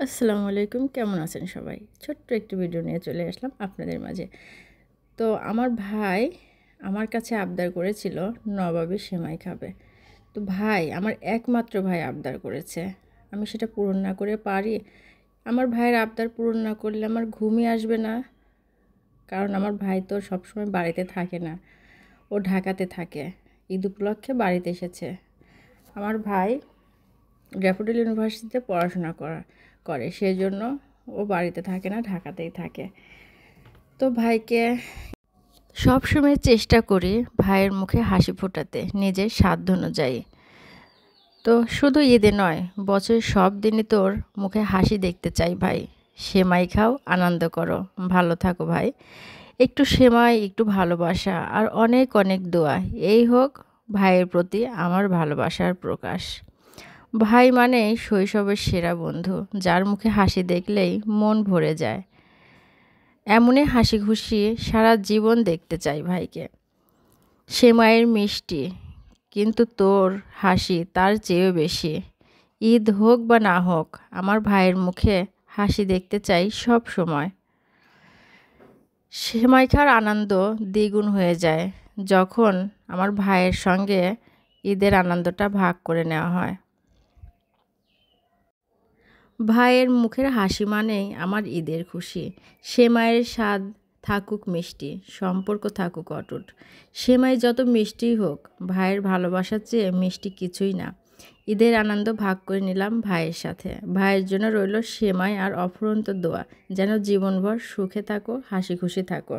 আসসালামু আলাইকুম, কেমন আছেন সবাই? ছোট্ট একটি ভিডিও নিয়ে চলে আসলাম আপনাদের মাঝে। তো আমার ভাই আমার কাছে আবদার করেছিল নবাবী সেমাই খাবে। তো ভাই, আমার একমাত্র ভাই আবদার করেছে। আমি সেটা পূরণ না করে পারি? আমার ভাইয়ের আবদার পূরণ না করলে আমার ঘুমই আসবে না। কারণ আমার ভাই তো সবসময় বাড়িতে থাকে না, ও ঢাকাতে থাকে। ঈদ উপলক্ষে বাড়িতে এসেছে। আমার ভাই ড্যাফোডিল ইউনিভার্সিটিতে পড়াশোনা করে সেজন্য ও বাড়িতে থাকে না, ঢাকাতেই থাকে। তো ভাইকে সবসময় চেষ্টা করি ভাইয়ের মুখে হাসি ফোটাতে নিজের সাধ্য অনুযায়ী। তো শুধু ঈদে নয়, বছরের সব দিনই তোর মুখে হাসি দেখতে চাই ভাই। সেমাই খাও, আনন্দ করো, ভালো থাকো ভাই। একটু সেমাই, একটু ভালোবাসা আর অনেক অনেক দোয়া, এই হোক ভাইয়ের প্রতি আমার ভালোবাসার প্রকাশ। ভাই মানেই শৈশবের সেরা বন্ধু, যার মুখে হাসি দেখলেই মন ভরে যায়। এমনই হাসি খুশি সারা জীবন দেখতে চাই ভাইকে। সে মায়ের মিষ্টি, কিন্তু তোর হাসি তার চেয়েও বেশি। ঈদ হোক বা না হোক, আমার ভাইয়ের মুখে হাসি দেখতে চাই সব সময়। সেমাই খাওয়ার আনন্দ দ্বিগুণ হয়ে যায় যখন আমার ভাইয়ের সঙ্গে ঈদের আনন্দটা ভাগ করে নেওয়া হয়। ভাইয়ের মুখের হাসি মানেই আমার ঈদের খুশি। সেমাইয়ের স্বাদ থাকুক মিষ্টি, সম্পর্ক থাকুক অটুট। সেমাই যত মিষ্টিই হোক, ভাইয়ের ভালোবাসার চেয়ে মিষ্টি কিছুই না। ঈদের আনন্দ ভাগ করে নিলাম ভাইয়ের সাথে। ভাইয়ের জন্য রইল সেমাই আর অফুরন্ত দোয়া, যেন জীবনভর সুখে থাকো, হাসি খুশি থাকো।